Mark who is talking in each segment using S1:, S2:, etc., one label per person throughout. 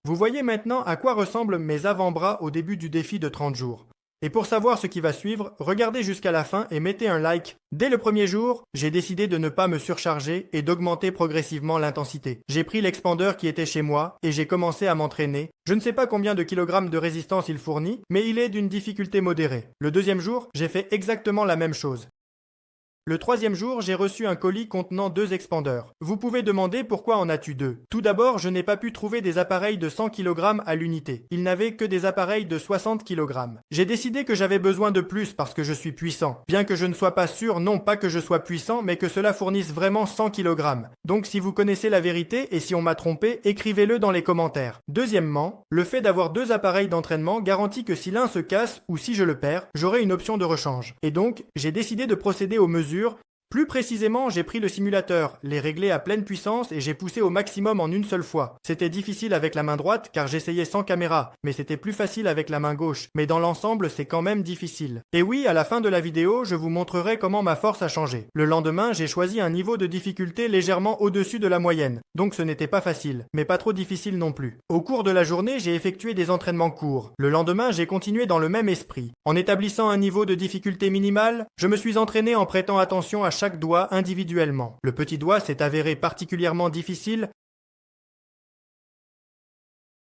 S1: Vous voyez maintenant à quoi ressemblent mes avant-bras au début du défi de 30 jours. Et pour savoir ce qui va suivre, regardez jusqu'à la fin et mettez un like. Dès le premier jour, j'ai décidé de ne pas me surcharger et d'augmenter progressivement l'intensité. J'ai pris l'expandeur qui était chez moi et j'ai commencé à m'entraîner. Je ne sais pas combien de kilogrammes de résistance il fournit, mais il est d'une difficulté modérée. Le deuxième jour, j'ai fait exactement la même chose. Le troisième jour, j'ai reçu un colis contenant 2 expandeurs. Vous pouvez demander pourquoi en as-tu 2. Tout d'abord, je n'ai pas pu trouver des appareils de 100 kg à l'unité. Il n'avait que des appareils de 60 kg. J'ai décidé que j'avais besoin de plus parce que je suis puissant. Bien que je ne sois pas sûr, non pas que je sois puissant, mais que cela fournisse vraiment 100 kg. Donc si vous connaissez la vérité et si on m'a trompé, écrivez-le dans les commentaires. Deuxièmement, le fait d'avoir 2 appareils d'entraînement garantit que si l'un se casse ou si je le perds, j'aurai une option de rechange. Et donc, j'ai décidé de procéder aux mesures. Plus précisément, j'ai pris le simulateur, les réglé à pleine puissance et j'ai poussé au maximum en une seule fois. C'était difficile avec la main droite car j'essayais sans caméra, mais c'était plus facile avec la main gauche. Mais dans l'ensemble, c'est quand même difficile. Et oui, à la fin de la vidéo, je vous montrerai comment ma force a changé. Le lendemain, j'ai choisi un niveau de difficulté légèrement au-dessus de la moyenne. Donc ce n'était pas facile, mais pas trop difficile non plus. Au cours de la journée, j'ai effectué des entraînements courts. Le lendemain, j'ai continué dans le même esprit. En établissant un niveau de difficulté minimale, je me suis entraîné en prêtant attention à chaque doigt individuellement. Le petit doigt s'est avéré particulièrement difficile.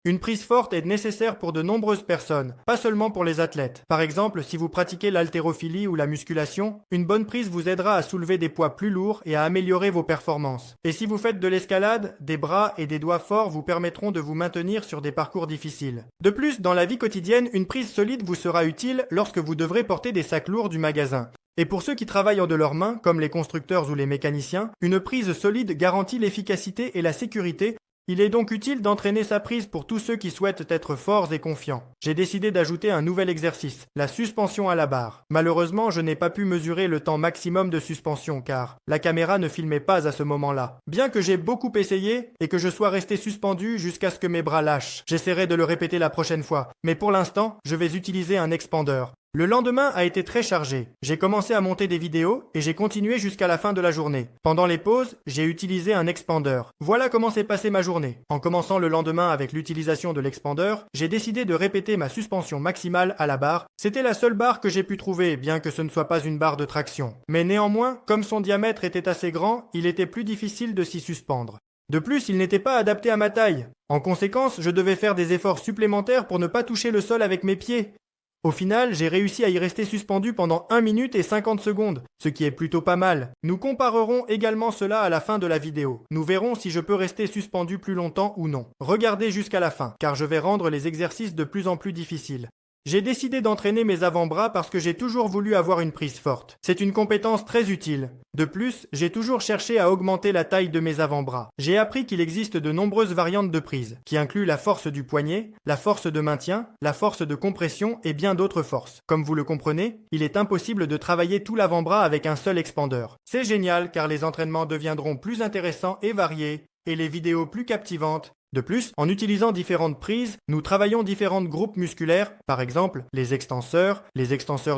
S1: Une prise forte est nécessaire pour de nombreuses personnes, pas seulement pour les athlètes. Par exemple, si vous pratiquez l'haltérophilie ou la musculation, une bonne prise vous aidera à soulever des poids plus lourds et à améliorer vos performances. Et si vous faites de l'escalade, des bras et des doigts forts vous permettront de vous maintenir sur des parcours difficiles. De plus, dans la vie quotidienne, une prise solide vous sera utile lorsque vous devrez porter des sacs lourds du magasin. Et pour ceux qui travaillent de leurs mains, comme les constructeurs ou les mécaniciens, une prise solide garantit l'efficacité et la sécurité. Il est donc utile d'entraîner sa prise pour tous ceux qui souhaitent être forts et confiants. J'ai décidé d'ajouter un nouvel exercice, la suspension à la barre. Malheureusement, je n'ai pas pu mesurer le temps maximum de suspension car la caméra ne filmait pas à ce moment-là. Bien que j'ai beaucoup essayé et que je sois resté suspendu jusqu'à ce que mes bras lâchent, j'essaierai de le répéter la prochaine fois. Mais pour l'instant, je vais utiliser un expandeur. Le lendemain a été très chargé. J'ai commencé à monter des vidéos et j'ai continué jusqu'à la fin de la journée. Pendant les pauses, j'ai utilisé un expandeur. Voilà comment s'est passée ma journée. En commençant le lendemain avec l'utilisation de l'expandeur, j'ai décidé de répéter ma suspension maximale à la barre. C'était la seule barre que j'ai pu trouver, bien que ce ne soit pas une barre de traction. Mais néanmoins, comme son diamètre était assez grand, il était plus difficile de s'y suspendre. De plus, il n'était pas adapté à ma taille. En conséquence, je devais faire des efforts supplémentaires pour ne pas toucher le sol avec mes pieds. Au final, j'ai réussi à y rester suspendu pendant 1 minute et 50 secondes, ce qui est plutôt pas mal. Nous comparerons également cela à la fin de la vidéo. Nous verrons si je peux rester suspendu plus longtemps ou non. Regardez jusqu'à la fin, car je vais rendre les exercices de plus en plus difficiles. J'ai décidé d'entraîner mes avant-bras parce que j'ai toujours voulu avoir une prise forte. C'est une compétence très utile. De plus, j'ai toujours cherché à augmenter la taille de mes avant-bras. J'ai appris qu'il existe de nombreuses variantes de prise, qui incluent la force du poignet, la force de maintien, la force de compression et bien d'autres forces. Comme vous le comprenez, il est impossible de travailler tout l'avant-bras avec un seul expandeur. C'est génial car les entraînements deviendront plus intéressants et variés, et les vidéos plus captivantes. De plus, en utilisant différentes prises, nous travaillons différents groupes musculaires, par exemple les extenseurs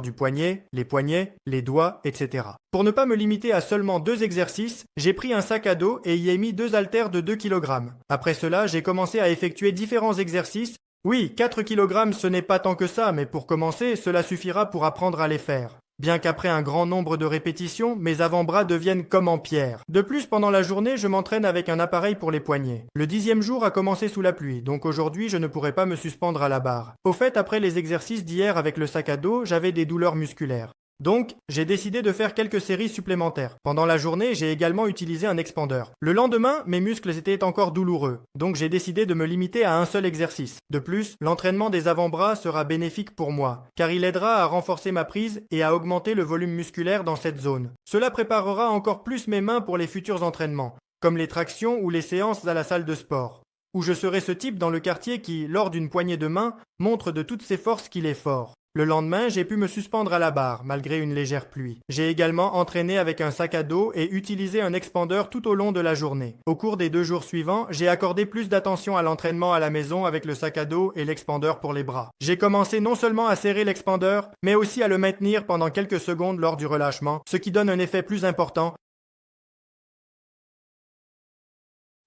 S1: du poignet, les poignets, les doigts, etc. Pour ne pas me limiter à seulement 2 exercices, j'ai pris un sac à dos et y ai mis 2 haltères de 2 kg. Après cela, j'ai commencé à effectuer différents exercices. Oui, 4 kg ce n'est pas tant que ça, mais pour commencer, cela suffira pour apprendre à les faire. Bien qu'après un grand nombre de répétitions, mes avant-bras deviennent comme en pierre. De plus, pendant la journée, je m'entraîne avec un appareil pour les poignets. Le 10e jour a commencé sous la pluie, donc aujourd'hui, je ne pourrai pas me suspendre à la barre. Au fait, après les exercices d'hier avec le sac à dos, j'avais des douleurs musculaires. Donc, j'ai décidé de faire quelques séries supplémentaires. Pendant la journée, j'ai également utilisé un expandeur. Le lendemain, mes muscles étaient encore douloureux, donc j'ai décidé de me limiter à un seul exercice. De plus, l'entraînement des avant-bras sera bénéfique pour moi, car il aidera à renforcer ma prise et à augmenter le volume musculaire dans cette zone. Cela préparera encore plus mes mains pour les futurs entraînements, comme les tractions ou les séances à la salle de sport, où je serai ce type dans le quartier qui, lors d'une poignée de main, montre de toutes ses forces qu'il est fort. Le lendemain, j'ai pu me suspendre à la barre, malgré une légère pluie. J'ai également entraîné avec un sac à dos et utilisé un expandeur tout au long de la journée. Au cours des 2 jours suivants, j'ai accordé plus d'attention à l'entraînement à la maison avec le sac à dos et l'expandeur pour les bras. J'ai commencé non seulement à serrer l'expandeur, mais aussi à le maintenir pendant quelques secondes lors du relâchement, ce qui donne un effet plus important.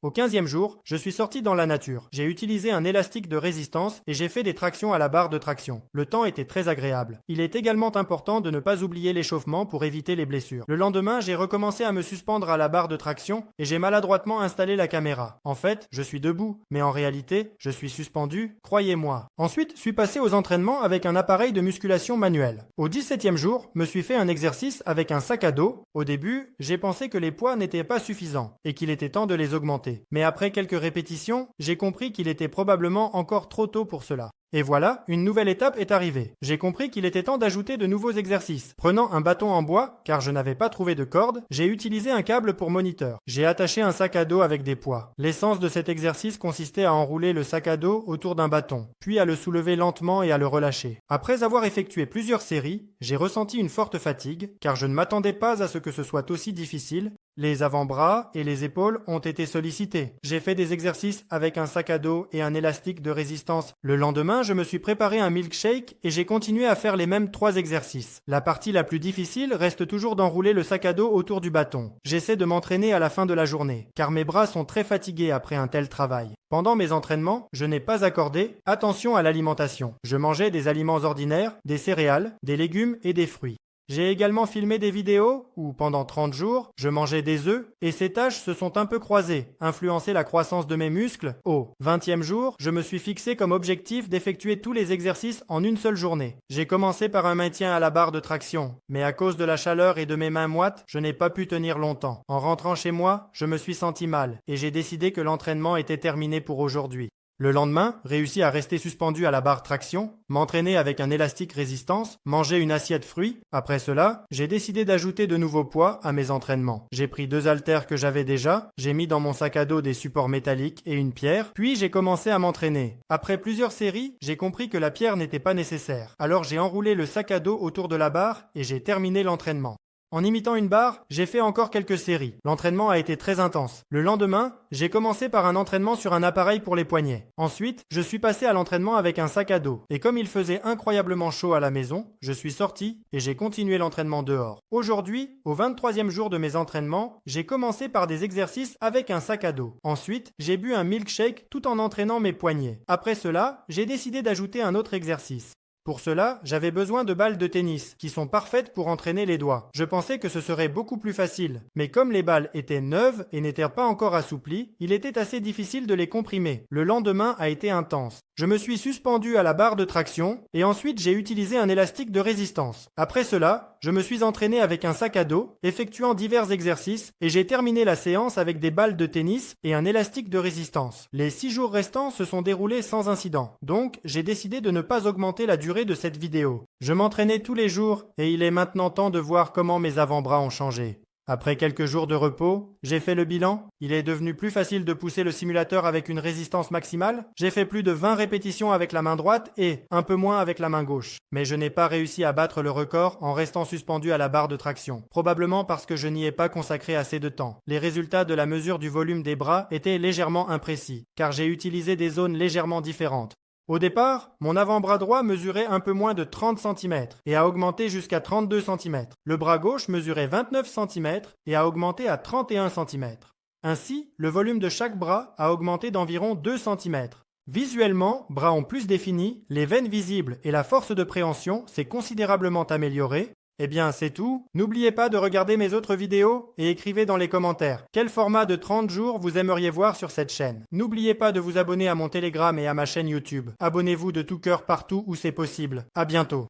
S1: Au 15e jour, je suis sorti dans la nature. J'ai utilisé un élastique de résistance et j'ai fait des tractions à la barre de traction. Le temps était très agréable. Il est également important de ne pas oublier l'échauffement pour éviter les blessures. Le lendemain, j'ai recommencé à me suspendre à la barre de traction et j'ai maladroitement installé la caméra. En fait, je suis debout, mais en réalité, je suis suspendu, croyez-moi. Ensuite, je suis passé aux entraînements avec un appareil de musculation manuel. Au 17e jour, me suis fait un exercice avec un sac à dos. Au début, j'ai pensé que les poids n'étaient pas suffisants et qu'il était temps de les augmenter. Mais après quelques répétitions, j'ai compris qu'il était probablement encore trop tôt pour cela. Et voilà, une nouvelle étape est arrivée. J'ai compris qu'il était temps d'ajouter de nouveaux exercices. Prenant un bâton en bois, car je n'avais pas trouvé de corde, j'ai utilisé un câble pour moniteur. J'ai attaché un sac à dos avec des poids. L'essence de cet exercice consistait à enrouler le sac à dos autour d'un bâton, puis à le soulever lentement et à le relâcher. Après avoir effectué plusieurs séries, j'ai ressenti une forte fatigue, car je ne m'attendais pas à ce que ce soit aussi difficile. Les avant-bras et les épaules ont été sollicités. J'ai fait des exercices avec un sac à dos et un élastique de résistance. Le lendemain, je me suis préparé un milkshake et j'ai continué à faire les mêmes 3 exercices. La partie la plus difficile reste toujours d'enrouler le sac à dos autour du bâton. J'essaie de m'entraîner à la fin de la journée, car mes bras sont très fatigués après un tel travail. Pendant mes entraînements, je n'ai pas accordé attention à l'alimentation. Je mangeais des aliments ordinaires, des céréales, des légumes et des fruits. J'ai également filmé des vidéos où, pendant 30 jours, je mangeais des œufs et ces tâches se sont un peu croisées, influencé la croissance de mes muscles. Au 20e jour, je me suis fixé comme objectif d'effectuer tous les exercices en une seule journée. J'ai commencé par un maintien à la barre de traction, mais à cause de la chaleur et de mes mains moites, je n'ai pas pu tenir longtemps. En rentrant chez moi, je me suis senti mal et j'ai décidé que l'entraînement était terminé pour aujourd'hui. Le lendemain, réussi à rester suspendu à la barre traction, m'entraîner avec un élastique résistance, manger une assiette fruits. Après cela, j'ai décidé d'ajouter de nouveaux poids à mes entraînements. J'ai pris 2 haltères que j'avais déjà, j'ai mis dans mon sac à dos des supports métalliques et une pierre, puis j'ai commencé à m'entraîner. Après plusieurs séries, j'ai compris que la pierre n'était pas nécessaire. Alors j'ai enroulé le sac à dos autour de la barre et j'ai terminé l'entraînement. En imitant une barre, j'ai fait encore quelques séries. L'entraînement a été très intense. Le lendemain, j'ai commencé par un entraînement sur un appareil pour les poignets. Ensuite, je suis passé à l'entraînement avec un sac à dos. Et comme il faisait incroyablement chaud à la maison, je suis sorti et j'ai continué l'entraînement dehors. Aujourd'hui, au 23e jour de mes entraînements, j'ai commencé par des exercices avec un sac à dos. Ensuite, j'ai bu un milkshake tout en entraînant mes poignets. Après cela, j'ai décidé d'ajouter un autre exercice. Pour cela, j'avais besoin de balles de tennis, qui sont parfaites pour entraîner les doigts. Je pensais que ce serait beaucoup plus facile, mais comme les balles étaient neuves et n'étaient pas encore assouplies, il était assez difficile de les comprimer. Le lendemain a été intense. Je me suis suspendu à la barre de traction et ensuite j'ai utilisé un élastique de résistance. Après cela, je me suis entraîné avec un sac à dos, effectuant divers exercices et j'ai terminé la séance avec des balles de tennis et un élastique de résistance. Les 6 jours restants se sont déroulés sans incident, donc j'ai décidé de ne pas augmenter la durée de cette vidéo. Je m'entraînais tous les jours et il est maintenant temps de voir comment mes avant-bras ont changé. Après quelques jours de repos, j'ai fait le bilan. Il est devenu plus facile de pousser le simulateur avec une résistance maximale. J'ai fait plus de 20 répétitions avec la main droite et un peu moins avec la main gauche. Mais je n'ai pas réussi à battre le record en restant suspendu à la barre de traction. Probablement parce que je n'y ai pas consacré assez de temps. Les résultats de la mesure du volume des bras étaient légèrement imprécis, car j'ai utilisé des zones légèrement différentes. Au départ, mon avant-bras droit mesurait un peu moins de 30 cm et a augmenté jusqu'à 32 cm. Le bras gauche mesurait 29 cm et a augmenté à 31 cm. Ainsi, le volume de chaque bras a augmenté d'environ 2 cm. Visuellement, bras ont plus définis, les veines visibles et la force de préhension s'est considérablement améliorée. Eh bien, c'est tout. N'oubliez pas de regarder mes autres vidéos et écrivez dans les commentaires quel format de 30 jours vous aimeriez voir sur cette chaîne. N'oubliez pas de vous abonner à mon Telegram et à ma chaîne YouTube. Abonnez-vous de tout cœur partout où c'est possible. À bientôt.